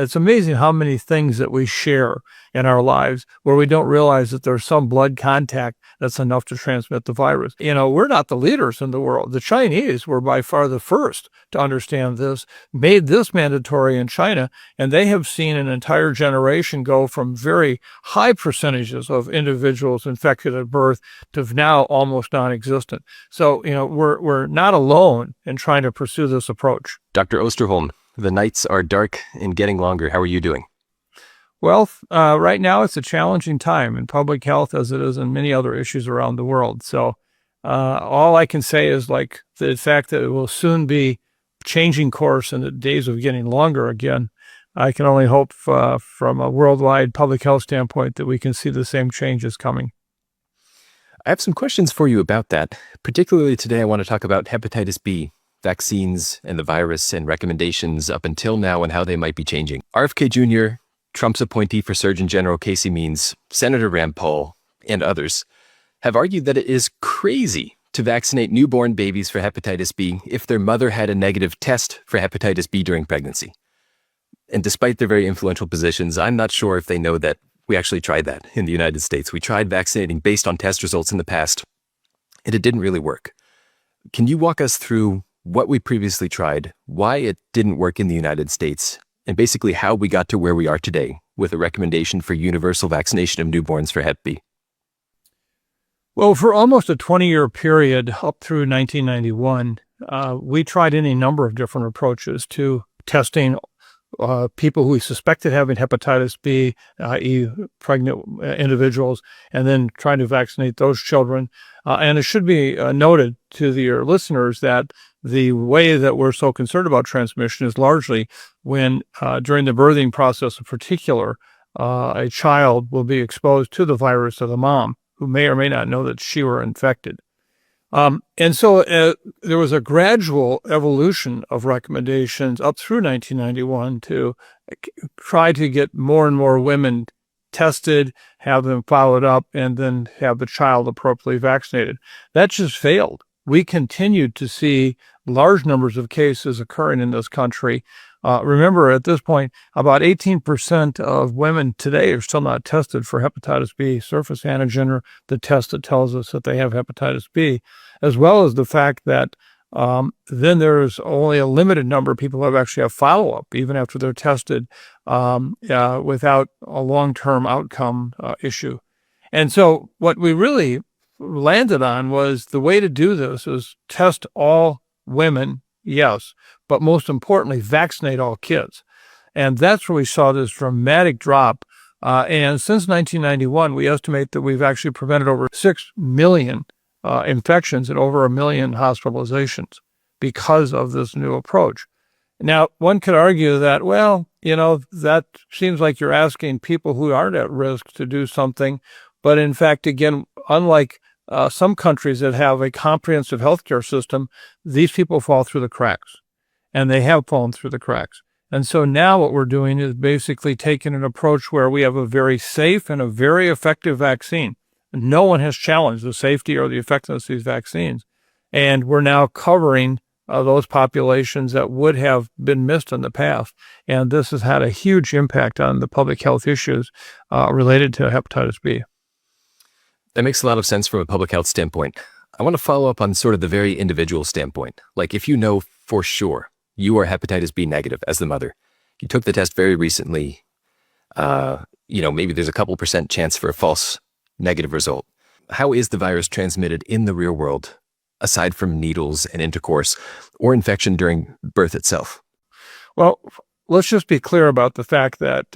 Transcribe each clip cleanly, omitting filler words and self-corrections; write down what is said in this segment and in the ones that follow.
It's amazing how many things that we share in our lives where we don't realize that there's some blood contact that's enough to transmit the virus. We're not the leaders in the world. The Chinese were by far the first to understand this, made this mandatory in China, and they have seen an entire generation go from very high percentages of individuals infected at birth to now almost non-existent. So, we're not alone in trying to pursue this approach. Dr. Osterholm, the nights are dark and getting longer. How are you doing? Well, right now it's a challenging time in public health as it is in many other issues around the world. So all I can say is like the fact that it will soon be changing course and the days of getting longer again. I can only hope from a worldwide public health standpoint that we can see the same changes coming. I have some questions for you about that. Particularly today, I want to talk about hepatitis B, vaccines and the virus and recommendations up until now and how they might be changing. RFK Jr., Trump's appointee for Surgeon General Casey Means, Senator Rand Paul, and others have argued that it is crazy to vaccinate newborn babies for hepatitis B if their mother had a negative test for hepatitis B during pregnancy. And despite their very influential positions, I'm not sure if they know that we actually tried that in the United States. We tried vaccinating based on test results in the past, and it didn't really work. Can you walk us through what we previously tried, why it didn't work in the United States, and basically how we got to where we are today with a recommendation for universal vaccination of newborns for Hep B? Well, for almost a 20-year period up through 1991, we tried any number of different approaches to testing people who we suspected having hepatitis B, i.e. pregnant individuals, and then trying to vaccinate those children. And it should be noted to your listeners that the way that we're so concerned about transmission is largely when during the birthing process in particular, a child will be exposed to the virus of the mom who may or may not know that she were infected. And so there was a gradual evolution of recommendations up through 1991 to try to get more and more women tested, have them followed up, and then have the child appropriately vaccinated. That just failed. We continued to see large numbers of cases occurring in this country. Remember, at this point, about 18% of women today are still not tested for hepatitis B, surface antigen, or the test that tells us that they have hepatitis B, as well as the fact that then there's only a limited number of people who actually have follow-up, even after they're tested, without a long-term outcome issue. And so what we really landed on was the way to do this is test all women, yes, but most importantly, vaccinate all kids. And that's where we saw this dramatic drop. And since 1991, we estimate that we've actually prevented over 6 million infections and over 1 million hospitalizations because of this new approach. Now, one could argue that, well, that seems like you're asking people who aren't at risk to do something. But in fact, again, unlike some countries that have a comprehensive healthcare system, these people fall through the cracks, and they have fallen through the cracks. And so now what we're doing is basically taking an approach where we have a very safe and a very effective vaccine. No one has challenged the safety or the effectiveness of these vaccines. And we're now covering those populations that would have been missed in the past. And this has had a huge impact on the public health issues related to hepatitis B. That makes a lot of sense from a public health standpoint. I want to follow up on sort of the very individual standpoint. Like if you know for sure you are hepatitis B negative as the mother, you took the test very recently, maybe there's a couple % chance for a false negative result. How is the virus transmitted in the real world, aside from needles and intercourse or infection during birth itself? Well, let's just be clear about the fact that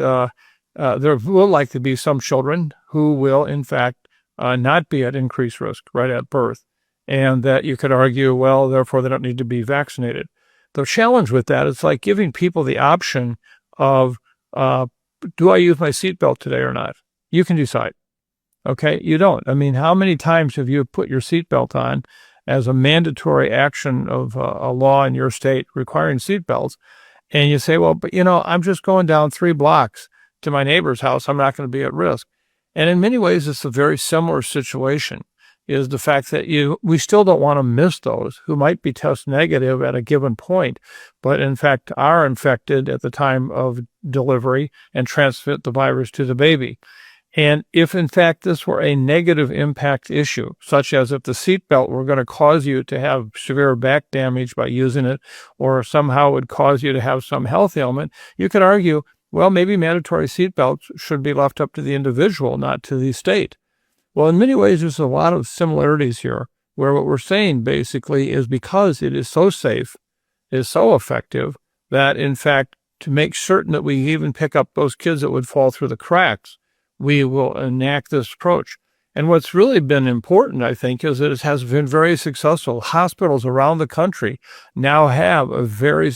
there will likely be some children who will, in fact, not be at increased risk right at birth, and that you could argue, well, therefore they don't need to be vaccinated. The challenge with that is like giving people the option of, do I use my seatbelt today or not? You can decide. Okay, you don't. I mean, how many times have you put your seatbelt on as a mandatory action of a law in your state requiring seatbelts? And you say, well, but I'm just going down 3 blocks to my neighbor's house. I'm not going to be at risk. And in many ways, it's a very similar situation. is the fact that we still don't want to miss those who might be test negative at a given point, but in fact are infected at the time of delivery and transmit the virus to the baby. And if, in fact, this were a negative impact issue, such as if the seatbelt were going to cause you to have severe back damage by using it, or somehow would cause you to have some health ailment, you could argue, well, maybe mandatory seatbelts should be left up to the individual, not to the state. Well, in many ways, there's a lot of similarities here, where what we're saying basically is because it is so safe, is so effective, that, in fact, to make certain that we even pick up those kids that would fall through the cracks, we will enact this approach. And what's really been important, I think, is that it has been very successful. Hospitals around the country now have a very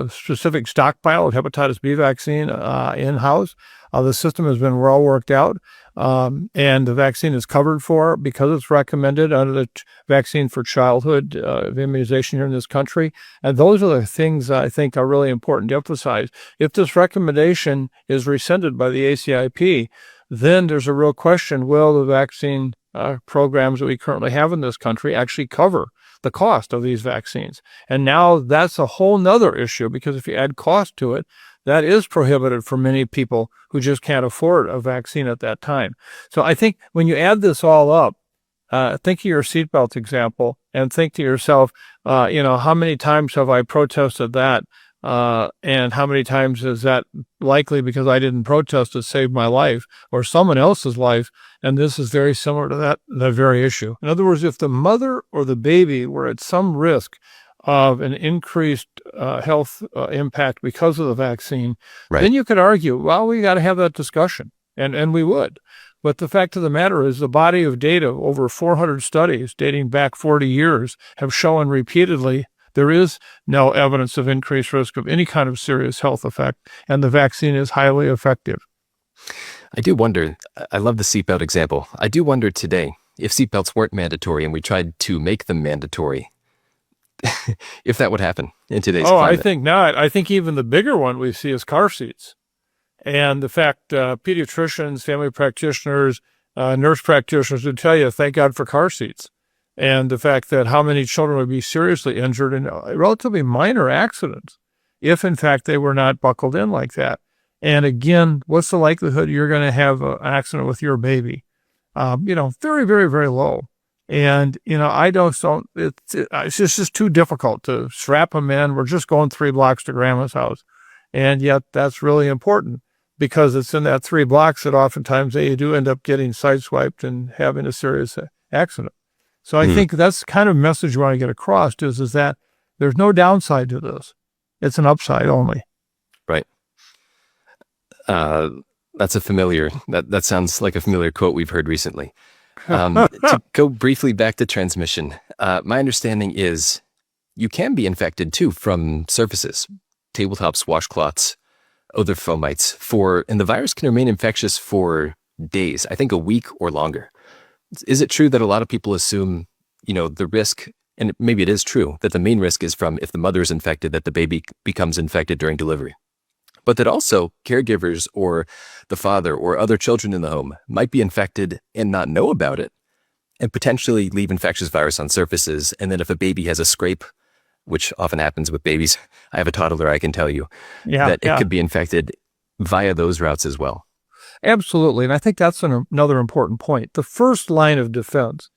specific stockpile of hepatitis B vaccine in-house. The system has been well worked out, and the vaccine is covered for because it's recommended under the Vaccine for Childhood immunization here in this country. And those are the things I think are really important to emphasize. If this recommendation is rescinded by the ACIP, then there's a real question, will the vaccine programs that we currently have in this country actually cover the cost of these vaccines? And now that's a whole nother issue, because if you add cost to it, that is prohibited for many people who just can't afford a vaccine at that time. So I think when you add this all up, think of your seatbelt example and think to yourself, how many times have I protested that? And how many times is that likely because I didn't protest it saved my life or someone else's life? And this is very similar to that very issue. In other words, if the mother or the baby were at some risk of an increased health impact because of the vaccine, Right. then you could argue, well, we got to have that discussion, and we would. But the fact of the matter is the body of data, over 400 studies dating back 40 years, have shown repeatedly there is no evidence of increased risk of any kind of serious health effect, and the vaccine is highly effective. I do wonder, I love the seatbelt example. I do wonder today, if seatbelts weren't mandatory and we tried to make them mandatory, if that would happen in today's climate. I think not. I think even the bigger one we see is car seats. And the fact pediatricians, family practitioners, nurse practitioners would tell you, thank God for car seats. And the fact that how many children would be seriously injured in relatively minor accidents if, in fact, they were not buckled in like that. And again, what's the likelihood you're going to have an accident with your baby? Very, very, very low. And, it's just too difficult to strap them in. We're just going 3 blocks to grandma's house. And yet that's really important because it's in that 3 blocks that oftentimes they do end up getting sideswiped and having a serious accident. So I think that's the kind of message we want to get across is that there's no downside to this. It's an upside only. Right. That's that sounds like a familiar quote we've heard recently. To go briefly back to transmission, my understanding is you can be infected too from surfaces, tabletops, washcloths, other fomites, and the virus can remain infectious for days, I think a week or longer. Is it true that a lot of people assume, the risk, and maybe it is true, that the main risk is from if the mother is infected, that the baby becomes infected during delivery? But that also caregivers or the father or other children in the home might be infected and not know about it and potentially leave infectious virus on surfaces. And then if a baby has a scrape, which often happens with babies, I have a toddler, I can tell you, that it could be infected via those routes as well. Absolutely. And I think that's another important point. The first line of defense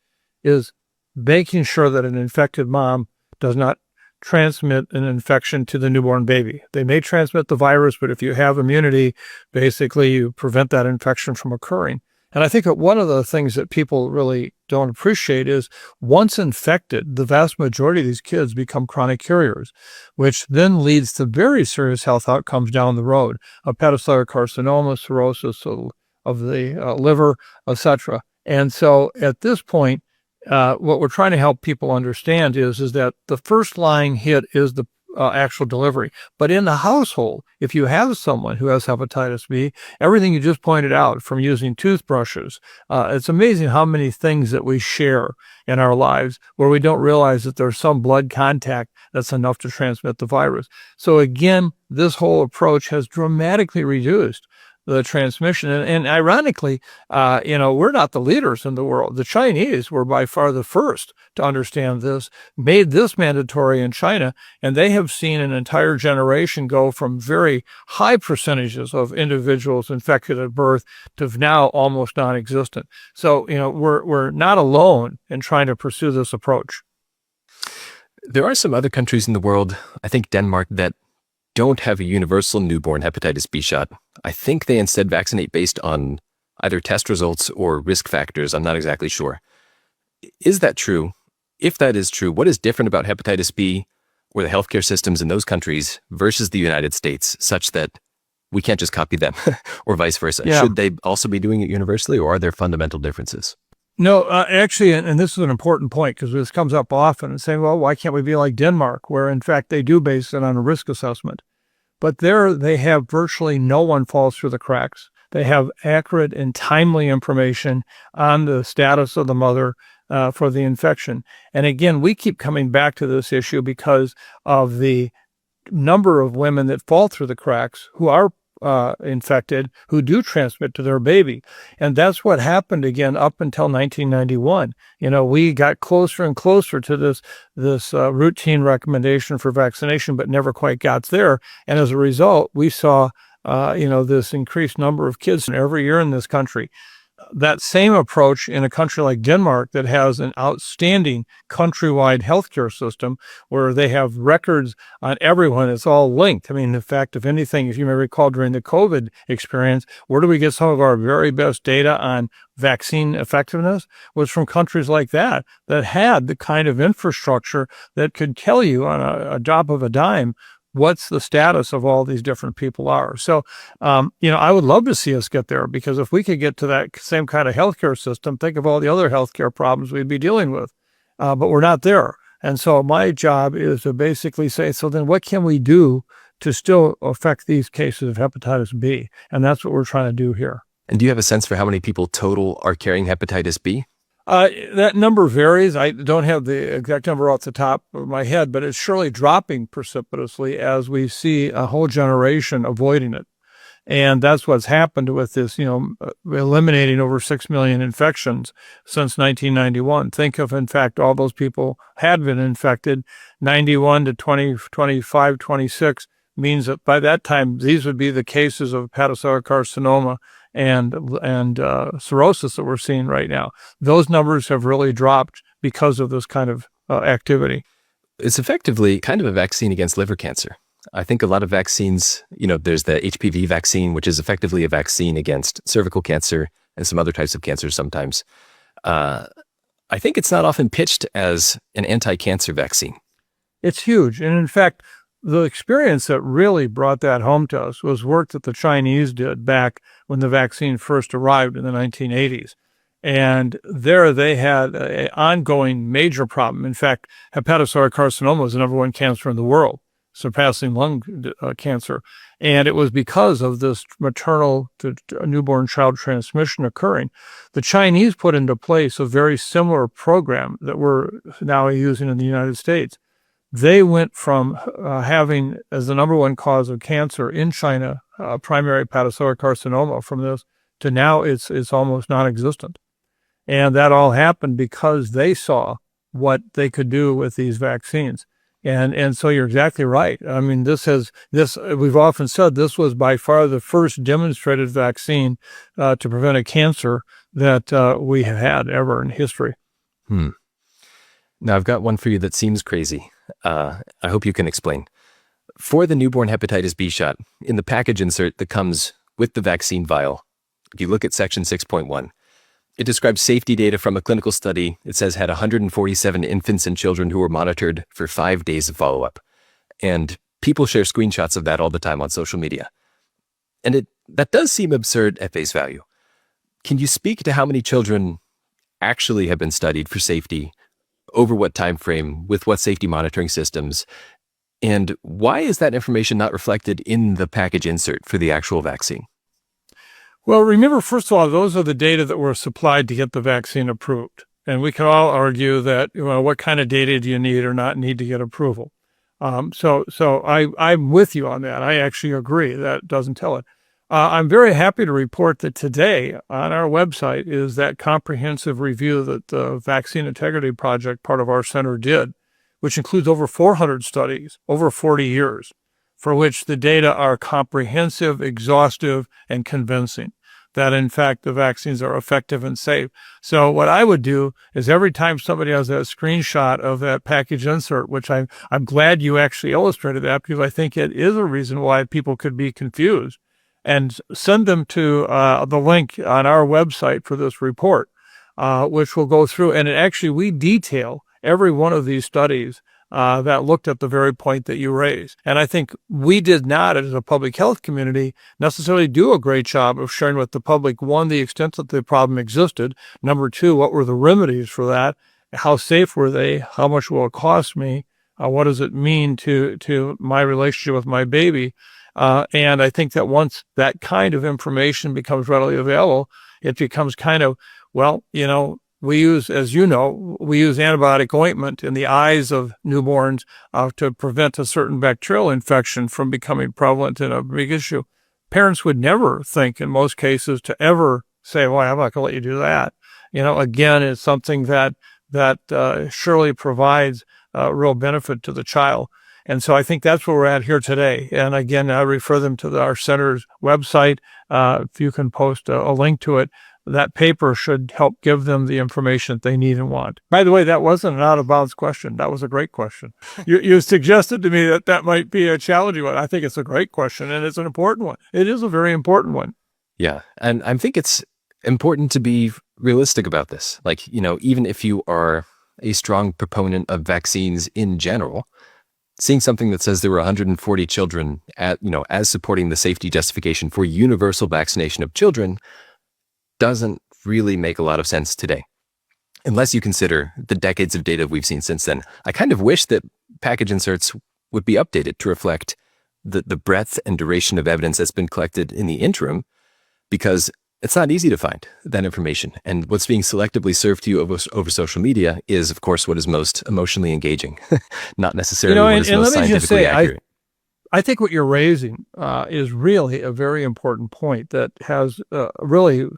is making sure that an infected mom does not transmit an infection to the newborn baby. They may transmit the virus, but if you have immunity, basically you prevent that infection from occurring. And I think that one of the things that people really don't appreciate is once infected, the vast majority of these kids become chronic carriers, which then leads to very serious health outcomes down the road, hepatocellular carcinoma, cirrhosis of the liver, etc. And so at this point, what we're trying to help people understand is that the first line hit is the actual delivery. But in the household, if you have someone who has hepatitis B, everything you just pointed out, from using toothbrushes, it's amazing how many things that we share in our lives where we don't realize that there's some blood contact that's enough to transmit the virus. So again, this whole approach has dramatically reduced the transmission. And ironically, we're not the leaders in the world. The Chinese were by far the first to understand this, made this mandatory in China, and they have seen an entire generation go from very high percentages of individuals infected at birth to now almost non-existent. So, we're not alone in trying to pursue this approach. There are some other countries in the world, I think Denmark, that don't have a universal newborn hepatitis B shot. I think they instead vaccinate based on either test results or risk factors. I'm not exactly sure. Is that true? If that is true, what is different about hepatitis B or the healthcare systems in those countries versus the United States such that we can't just copy them or vice versa? Yeah. Should they also be doing it universally, or are there fundamental differences? No, actually, and this is an important point because this comes up often and saying, well, why can't we be like Denmark, where in fact they do base it on a risk assessment? But there they have virtually no one falls through the cracks. They have accurate and timely information on the status of the mother for the infection. And again, we keep coming back to this issue because of the number of women that fall through the cracks who are infected, who do transmit to their baby. And that's what happened again up until 1991. We got closer and closer to this routine recommendation for vaccination, but never quite got there. And as a result, we saw, this increased number of kids every year in this country. That same approach in a country like Denmark that has an outstanding countrywide healthcare system where they have records on everyone. It's all linked. I mean, in fact, if anything, if you may recall during the COVID experience, where do we get some of our very best data on vaccine effectiveness? Was from countries like that had the kind of infrastructure that could tell you on a drop of a dime what's the status of all these different people are. So, I would love to see us get there, because if we could get to that same kind of healthcare system, think of all the other healthcare problems we'd be dealing with. But we're not there. And so my job is to basically say, so then what can we do to still affect these cases of hepatitis B? And that's what we're trying to do here. And do you have a sense for how many people total are carrying hepatitis B? That number varies. I don't have the exact number off the top of my head, but it's surely dropping precipitously as we see a whole generation avoiding it. And that's what's happened with this, eliminating over 6 million infections since 1991. Think of, in fact, all those people had been infected. 91 to 25, 26 means that by that time, these would be the cases of hepatocellular carcinoma and cirrhosis that we're seeing right now. Those numbers have really dropped because of this kind of activity. It's effectively kind of a vaccine against liver cancer. I think a lot of vaccines, there's the HPV vaccine, which is effectively a vaccine against cervical cancer and some other types of cancers sometimes. I think it's not often pitched as an anti-cancer vaccine. It's huge. And in fact, the experience that really brought that home to us was work that the Chinese did back when the vaccine first arrived in the 1980s. And there they had an ongoing major problem. In fact, hepatocellular carcinoma was the number one cancer in the world, surpassing lung cancer. And it was because of this maternal to newborn child transmission occurring. The Chinese put into place a very similar program that we're now using in the United States. They went from having as the number one cause of cancer in China, primary hepatocellular carcinoma from this, to now it's almost non-existent. And that all happened because they saw what they could do with these vaccines. And so you're exactly right. I mean, we've often said this was by far the first demonstrated vaccine to prevent a cancer that we have had ever in history. Now, I've got one for you that seems crazy. I hope you can explain. For the newborn hepatitis B shot, in the package insert that comes with the vaccine vial, if you look at section 6.1, it describes safety data from a clinical study. It says had 147 infants and children who were monitored for 5 days of follow-up. And people share screenshots of that all the time on social media. And that does seem absurd at face value. Can you speak to how many children actually have been studied for safety, over what time frame, with what safety monitoring systems, and why is that information not reflected in the package insert for the actual vaccine? Well, remember, first of all, those are the data that were supplied to get the vaccine approved. And we can all argue that, what kind of data do you need or not need to get approval? So I'm with you on that. I actually agree that doesn't tell it. I'm very happy to report that today on our website is that comprehensive review that the Vaccine Integrity Project, part of our center, did, which includes over 400 studies over 40 years, for which the data are comprehensive, exhaustive, and convincing that, in fact, the vaccines are effective and safe. So what I would do is every time somebody has that screenshot of that package insert, which I'm glad you actually illustrated that, because I think it is a reason why people could be confused, and send them to the link on our website for this report, which will go through. And we detail every one of these studies that looked at the very point that you raised. And I think we did not, as a public health community, necessarily do a great job of sharing with the public, one, the extent that the problem existed. Number two, what were the remedies for that? How safe were they? How much will it cost me? What does it mean to my relationship with my baby? And I think that once that kind of information becomes readily available, it becomes kind of, well, we use, as you know, we use antibiotic ointment in the eyes of newborns to prevent a certain bacterial infection from becoming prevalent and a big issue. Parents would never think, in most cases, to ever say, well, I'm not going to let you do that. Again, it's something that surely provides real benefit to the child. And so I think that's where we're at here today. And again, I refer them to our center's website. If you can post a link to it, that paper should help give them the information that they need and want. By the way, that wasn't an out-of-bounds question. That was a great question. You suggested to me that might be a challenging one. I think it's a great question, and it's an important one. It is a very important one. Yeah, and I think it's important to be realistic about this. Like, even if you are a strong proponent of vaccines in general, seeing something that says there were 140 children as supporting the safety justification for universal vaccination of children doesn't really make a lot of sense today, unless you consider the decades of data we've seen since then. I kind of wish that package inserts would be updated to reflect the breadth and duration of evidence that's been collected in the interim, because it's not easy to find that information. And what's being selectively served to you over social media is, of course, what is most emotionally engaging, not necessarily what is most scientifically accurate. I think what you're raising is really a very important point that has really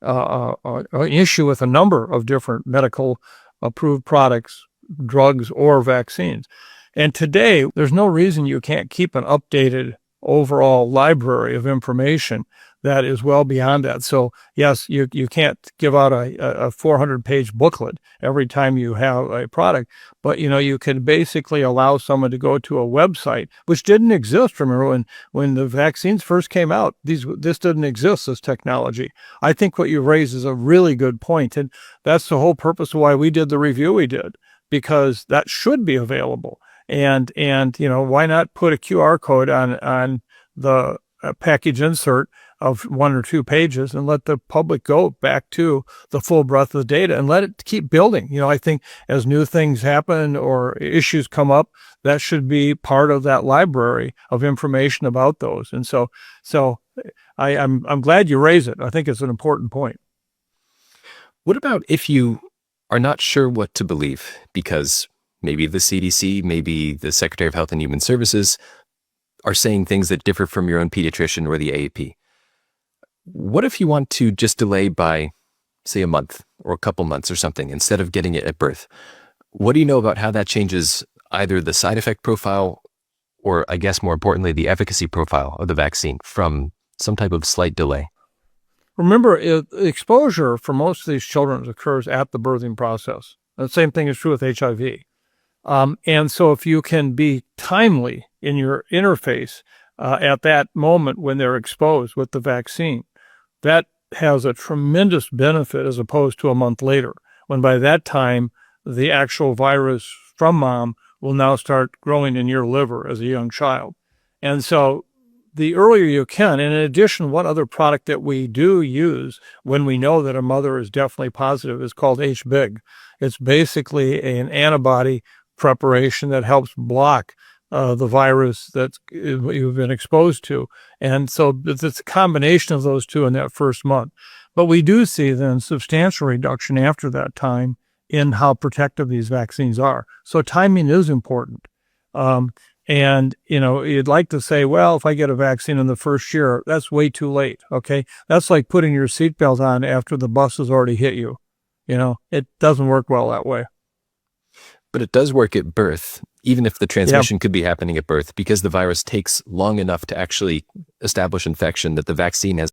an issue with a number of different medical approved products, drugs, or vaccines. And today, there's no reason you can't keep an updated overall library of information that is well beyond that. So yes, you can't give out a 400-page booklet every time you have a product, but you can basically allow someone to go to a website, which didn't exist. Remember when the vaccines first came out, this didn't exist, this technology. I think what you raised is a really good point, and that's the whole purpose of why we did the review we did, because that should be available. And why not put a QR code on the package insert of 1 or 2 pages and let the public go back to the full breadth of the data and let it keep building. I think as new things happen or issues come up, that should be part of that library of information about those. And so I'm glad you raise it. I think it's an important point. What about if you are not sure what to believe because maybe the CDC, maybe the Secretary of Health and Human Services are saying things that differ from your own pediatrician or the AAP? What if you want to just delay by, say, a month or a couple months or something instead of getting it at birth? What do you know about how that changes either the side effect profile or, I guess more importantly, the efficacy profile of the vaccine from some type of slight delay? Remember, exposure for most of these children occurs at the birthing process. The same thing is true with HIV. And so if you can be timely in your interface at that moment when they're exposed with the vaccine, that has a tremendous benefit as opposed to a month later, when by that time, the actual virus from mom will now start growing in your liver as a young child. And so the earlier you can, and in addition, one other product that we do use when we know that a mother is definitely positive is called HBIG. It's basically an antibody preparation that helps block the virus that you've been exposed to. And so it's a combination of those two in that first month. But we do see then substantial reduction after that time in how protective these vaccines are. So timing is important. And, you'd like to say, well, if I get a vaccine in the first year, that's way too late. Okay. That's like putting your seatbelt on after the bus has already hit you. It doesn't work well that way. But it does work at birth, even if the Yeah. transmission could be happening at birth, because the virus takes long enough to actually establish infection that the vaccine has